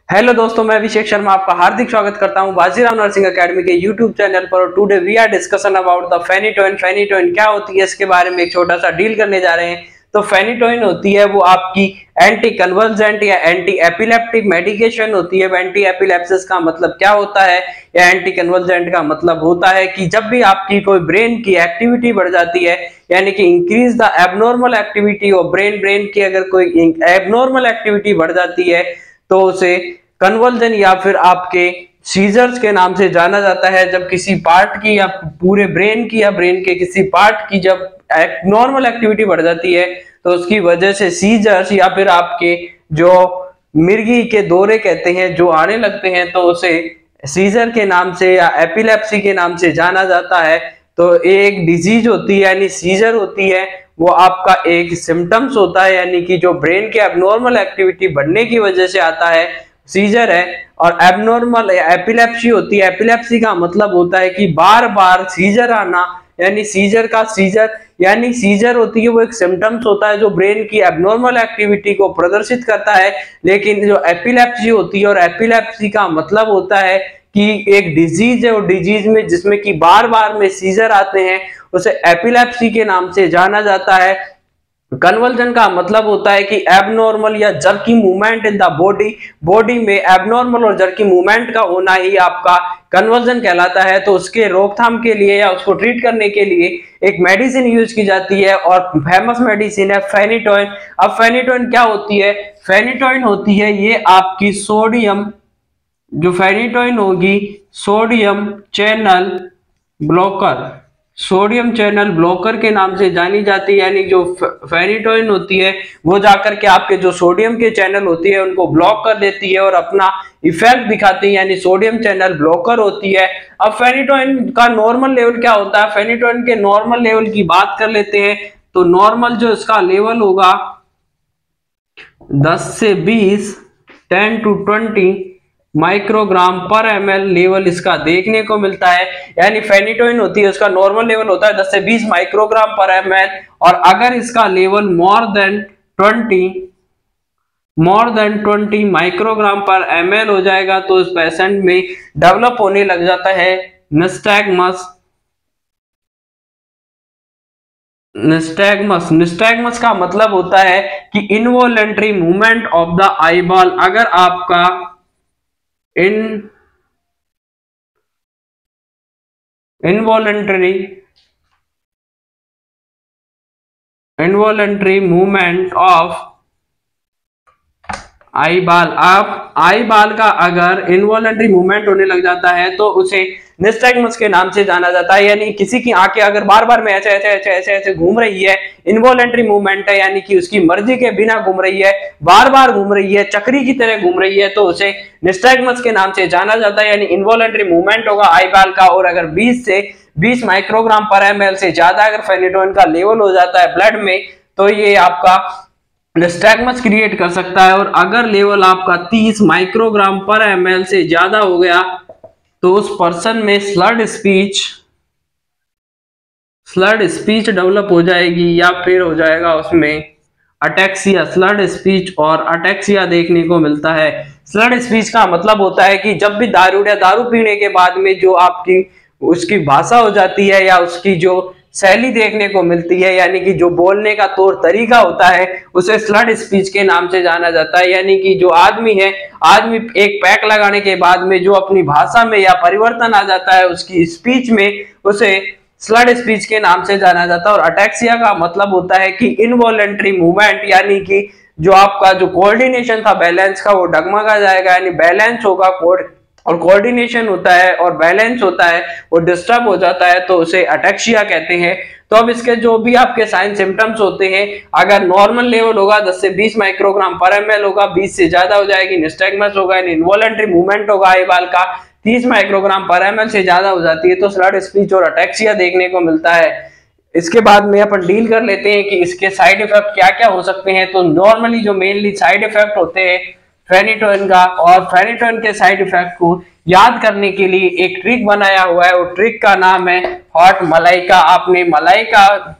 Hello दोस्तों, मैं अभिषेक शर्मा आपका हार्दिक स्वागत करता हूं बाजीराव नर्सिंग एकेडमी के यूट्यूब चैनल पर। Today we are discussion about the phenytoin. Phenytoin क्या होती है इसके बारे में एक छोटा सा डील करने जा रहे हैं। तो फेनिटोइन होती है वो आपकी एंटी कन्वर्जेंट या एंटी एपिलेप्टिक मेडिकेशन होती है। एंटी एपिलेप्सिस का मतलब क्या होता है या एंटी कन्वर्जेंट का मतलब होता है कि जब भी आपकी कोई ब्रेन की एक्टिविटी बढ़ जाती है, यानी कि increase the abnormal activity of brain की अगर कोई एबनॉर्मल एक्टिविटी बढ़ जाती है तो उसे कन्वर्जन या फिर आपके सीजर्स के नाम से जाना जाता है। जब किसी पार्ट की या पूरे ब्रेन की या ब्रेन के किसी पार्ट की जब नॉर्मल एक्टिविटी बढ़ जाती है तो उसकी वजह से सीजर्स या फिर आपके जो मिर्गी के दौरे कहते हैं जो आने लगते हैं तो उसे सीजर के नाम से या एपिलेप्सी के नाम से जाना जाता है। तो एक डिजीज होती है यानी सीजर होती है, वो आपका एक सिम्टम्स होता है यानी कि जो ब्रेन के एबनॉर्मल एक्टिविटी बढ़ने की वजह से आता है, सीजर है। और एबनॉर्मल एपिलेप्सी होती है। एपिलेप्सी का मतलब होता है कि बार बार सीजर आना, यानी सीजर होती है वो एक सिम्टम्स होता है जो ब्रेन की एबनॉर्मल एक्टिविटी को प्रदर्शित करता है। लेकिन जो एपिलेप्सी होती है, और एपिलेप्सी का मतलब होता है कि एक डिजीज है, और डिजीज में जिसमें कि बार बार में सीजर आते हैं उसे एपिलेप्सी के नाम से जाना जाता है। कन्वर्जन का मतलब होता है कि एबनॉर्मल या jerky movement in the body में एबनॉर्मल और जर्की मूवमेंट का होना ही आपका कन्वर्जन कहलाता है। तो उसके रोकथाम के लिए या उसको ट्रीट करने के लिए एक मेडिसिन यूज की जाती है और फेमस मेडिसिन है फेनिटोइन। अब फेनिटोइन क्या होती है? फेनिटोइन होती है ये आपकी सोडियम, जो फेनिटोइन होगी sodium channel blocker, sodium channel blocker के नाम से जानी जाती है। यानी जो फेनिटोइन होती है वो जाकर के आपके जो सोडियम के चैनल होती है उनको ब्लॉक कर देती है और अपना इफेक्ट दिखाती है, यानी सोडियम चैनल ब्लॉकर होती है। अब फेनिटोइन का नॉर्मल लेवल क्या होता है? फेनिटोइन के नॉर्मल लेवल की बात कर लेते हैं। तो नॉर्मल जो इसका लेवल होगा 10 से 20 10 to 20 माइक्रोग्राम पर ml लेवल इसका देखने को मिलता है। यानी फेनिटोइन होती है उसका नॉर्मल लेवल होता है 10 से 20 माइक्रोग्राम पर ml, और अगर इसका लेवल मोर देन 20 माइक्रोग्राम पर ml हो जाएगा तो उस पेशेंट में डेवलप होने लग जाता है निस्टैग्मस का मतलब होता है कि involuntary movement of the eyeball. अगर आपका इनवॉलेंटरी मूवमेंट ऑफ आई बाल, आप आई बाल का अगर इनवॉलेंटरी मूवमेंट होने लग जाता है तो उसे निस्टैग्मस के नाम से जाना जाता है। यानी किसी की आंखें अगर बार बार में ऐसे ऐसे ऐसे ऐसे ऐसे घूम रही है, इनवॉलेंटरी मूवमेंट है यानी कि उसकी मर्जी के बिना घूम रही है, बार बार घूम रही है, चक्री की तरह घूम रही है, तो उसे निस्टैग्मस के नाम से जाना जाता है। यानी इनवॉलेंटरी मूवमेंट होगा आई बाल का, और अगर 20 से 20 माइक्रोग्राम पर ml से ज्यादा अगर फेनिटोइन का लेवल हो जाता है ब्लड में तो ये आपका निस्टैग्मस क्रिएट कर सकता है। और अगर लेवल आपका 30 माइक्रोग्राम पर ml से ज्यादा हो गया तो उस पर्सन में स्लर्ड स्पीच डेवलप हो जाएगी या फिर हो जाएगा उसमें अटैक्सिया। स्लर्ड स्पीच और अटैक्सिया देखने को मिलता है। स्लर्ड स्पीच का मतलब होता है कि जब भी दारू पीने के बाद में जो आपकी उसकी भाषा हो जाती है या उसकी जो शैली देखने को मिलती है, यानी कि जो बोलने का तौर तरीका होता है, उसे स्लर्ड स्पीच के नाम से जाना जाता है। यानी कि जो आदमी एक पैक लगाने के बाद में जो अपनी भाषा में या परिवर्तन आ जाता है उसकी स्पीच में, उसे स्लर्ड स्पीच के नाम से जाना जाता है। और अटैक्सिया का मतलब होता है कि इनवॉलेंटरी मूवमेंट, यानी कि जो आपका जो कोऑर्डिनेशन था बैलेंस का वो डगमगा जाएगा, यानी बैलेंस होगा और कोऑर्डिनेशन होता है और बैलेंस होता है वो डिस्टर्ब हो जाता है, तो उसे अटैक्सिया कहते हैं। तो अब इसके जो भी आपके साइन सिम्टम्स होते हैं, अगर नॉर्मल लेवल होगा 10 से 20 माइक्रोग्राम पर ml होगा, 20 से ज्यादा हो जाएगी निस्टैग्मस होगा, इनवॉलेंटरी मूवमेंट होगा आई बाल का, 30 माइक्रोग्राम पर ml से ज्यादा हो जाती है तो स्लर्ड स्पीच और अटैक्सिया देखने को मिलता है। इसके बाद में अपन डील कर लेते हैं कि इसके साइड इफेक्ट क्या क्या हो सकते हैं। तो नॉर्मली जो मेनली साइड इफेक्ट होते हैं फेनिटोइन का, और फेनिटोइन के साइड इफेक्ट को याद करने के लिए एक ट्रिक बनाया हुआ है, वो ट्रिक का नाम है हॉट मलाइका। आपने मलाइका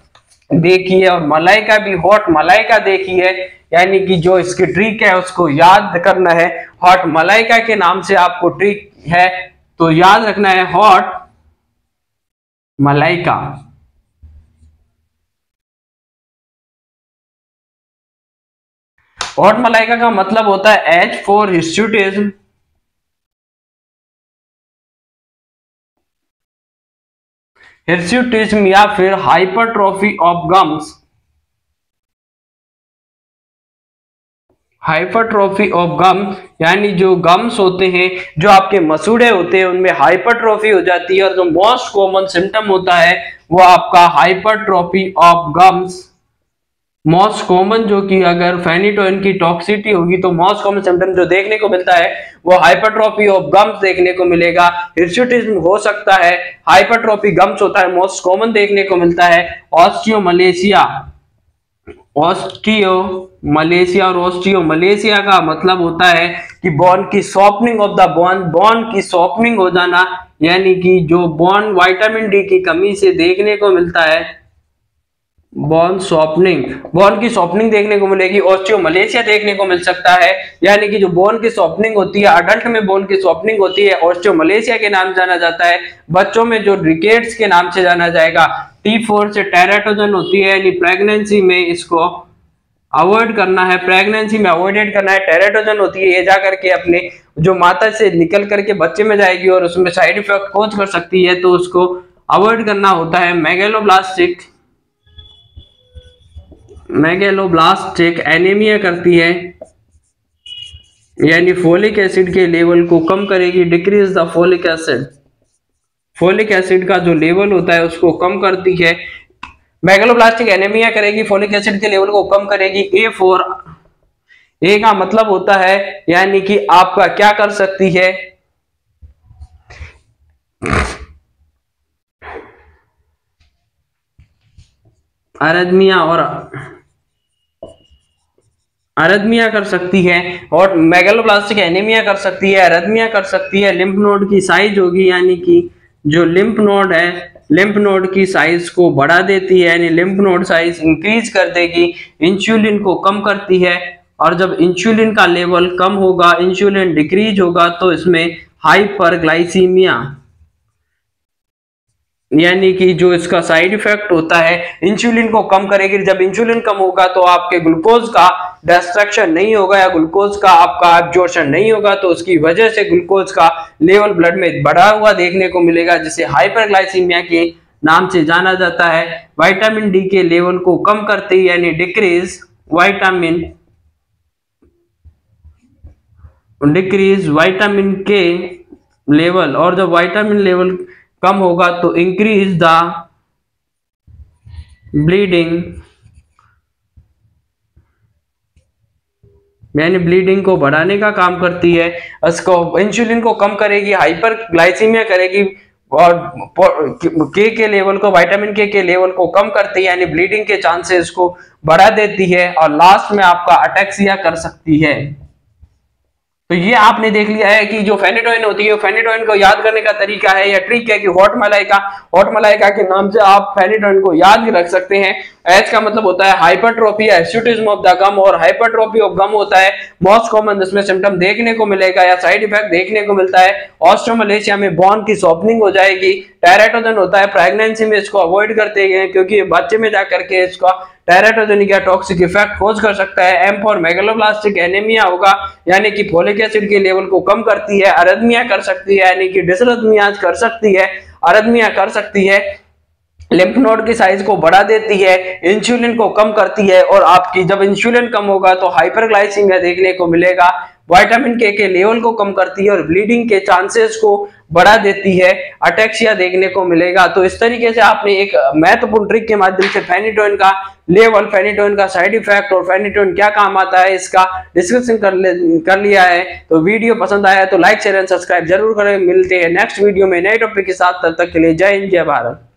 देखी है और मलाइका भी हॉट मलाइका देखी है, यानी कि जो इसकी ट्रिक है उसको याद करना है। हॉट मलाइका के नाम से आपको ट्रिक है, तो याद रखना है हॉट मलाइका। हॉट मलाइका का मतलब होता है एच फॉर हिस्टूटिज्म, हिर्सुटिज्म या फिर hypertrophy of gums, hypertrophy of gum, यानी जो गम्स होते हैं, जो आपके मसूड़े होते हैं, उनमें हाइपरट्रॉफी हो जाती है। और जो मोस्ट कॉमन सिम्टम होता है वो आपका hypertrophy of gums, most common, जो कि अगर फेनिटोइन की टॉक्सिटी होगी तो मोस्ट कॉमन सिम्टम जो देखने को मिलता है वो हाइपरट्रॉफी ऑफ गम्स देखने को मिलेगा। हिर्सुटिज्म हो सकता है, हाइपरट्रॉफी गम्स होता है, मोस्ट कॉमन देखने को मिलता है। ऑस्टियोमलेशिया, ऑस्टियोमलेशिया, और ऑस्टियोमलेशिया का मतलब होता है कि बोन की softening of the bone, bone की सॉफ्टनिंग हो जाना, यानी कि जो बोन विटामिन डी की कमी से देखने को मिलता है, बोन सॉफ्टनिंग, बोन की सॉफ्टनिंग देखने को मिलेगी। ऑस्टियोमलेशिया देखने को मिल सकता है, यानी कि जो बोन की सॉफ्टनिंग होती है, अडल्ट में बोन की सॉफ्टनिंग होती है, ऑस्टियोमलेशिया के नाम जाना जाता है। बच्चों में जो रिकेट्स के नाम से जाना जाएगा। T4 से टेराटोजन होती है, यानी प्रेगनेंसी में इसको अवॉइड करना है, प्रेगनेंसी में अवॉइडेड करना है। टेराटोजन होती है, ये जा करके अपने जो माता से निकल करके बच्चे में जाएगी और उसमें साइड इफेक्ट कॉज कर सकती है, तो उसको अवॉइड करना होता है। मेगेलोब्लास्टिक, मेगेलोब्लास्टिक एनीमिया करती है, यानी फोलिक एसिड के लेवल को कम करेगी, decrease the folic acid, folic acid का जो लेवल होता है उसको कम करती है। मेगेलोब्लास्टिक एनीमिया करेगी, फोलिक एसिड के लेवल को कम करेगी। A4, ए का मतलब होता है यानी कि आपका क्या कर सकती है, अरिथमिया, और अरिथमिया कर सकती है, और मेगेलोब्लास्टिक एनीमिया कर सकती है, अरिथमिया कर सकती है। लिम्फ नोड की साइज होगी, यानी कि जो लिम्फ नोड है, लिम्फ नोड की साइज को बढ़ा देती है, यानी लिम्फ नोड साइज इंक्रीज कर देगी। इंसुलिन को कम करती है, और जब इंसुलिन का लेवल कम होगा, इंसुलिन डिक्रीज होगा, तो इसमें हाइपरग्लाइसीमिया, यानी कि जो इसका साइड इफेक्ट होता है, इंसुलिन को कम करेगी। जब इंसुलिन कम होगा तो आपके ग्लूकोज का डिस्ट्रक्शन नहीं होगा या ग्लूकोज का आपका एब्जॉर्प्शन नहीं होगा, तो उसकी वजह से ग्लूकोज का लेवल ब्लड में बढ़ा हुआ देखने को मिलेगा, जिसे हाइपरग्लाइसीमिया के नाम से जाना जाता है। विटामिन डी के लेवल को कम करती है, यानी डिक्रीज विटामिन के लेवल, और जब विटामिन लेवल कम होगा तो इंक्रीज द ब्लीडिंग, यानी ब्लीडिंग को बढ़ाने का काम करती है। इसको इंसुलिन को कम करेगी, हाइपरग्लाइसीमिया करेगी, और के लेवल को, विटामिन के लेवल को कम करती है, यानी ब्लीडिंग के चांसेस को बढ़ा देती है। और लास्ट में आपका अटैक्सिया कर सकती है। तो ये आपने देख लिया है कि जो फेनिटोइन होती है, फेनिटोइन को याद करने का तरीका है या ट्रिक है कि हॉट मलाइका, हॉट मलाइका के नाम से आप फेनिटोइन को याद भी रख सकते हैं। एच का मतलब होता है हाइपरट्रॉफी या हिर्सुटिज्म ऑफ द गम, और हाइपरट्रॉफी ऑफ गम होता है मोस्ट कॉमन जिसमें सिम्टम देखने को मिलेगा या साइड इफेक्ट देखने को मिलता है। ऑस्टियोमलेशिया में बोन की सॉफ्टनिंग हो जाएगी। टेराटोजन होता है, प्रेगनेंसी में इसको अवॉइड करते हैं क्योंकि बच्चे में जाकर के इसका टेराटोजेनिक या टॉक्सिक इफेक्ट कॉज कर सकता है। एम फॉर मेगेलोब्लास्टिक एनीमिया होगा, यानी कि फोलिक एसिड के लेवल को कम करती है। अरिथमिया कर सकती है, यानी कि डिसरिथमियाज कर सकती है, अरिथमिया कर सकती है। लिम्फ नोड की साइज को बढ़ा देती है, इंसुलिन को कम करती है, और आपकी जब इंसुलिन कम होगा तो हाइपरग्लाइसीमिया देखने को मिलेगा। विटामिन के लेवल को कम करती है और ब्लीडिंग के चांसेस को बढ़ा देती है। अटैक्सिया देखने को मिलेगा। तो इस तरीके से आपने एक महत्वपूर्ण ट्रिक के माध्यम से फेनिटोइन का लेवल, फेनिटोइन का साइड इफेक्ट और फेनिटोइन क्या काम आता है इसका डिस्कशन कर लिया है। तो वीडियो पसंद आया तो लाइक शेयर एंड सब्सक्राइब जरूर करें। मिलते हैं नेक्स्ट वीडियो में नए टॉपिक के साथ, तब तक के लिए जय हिंद जय भारत।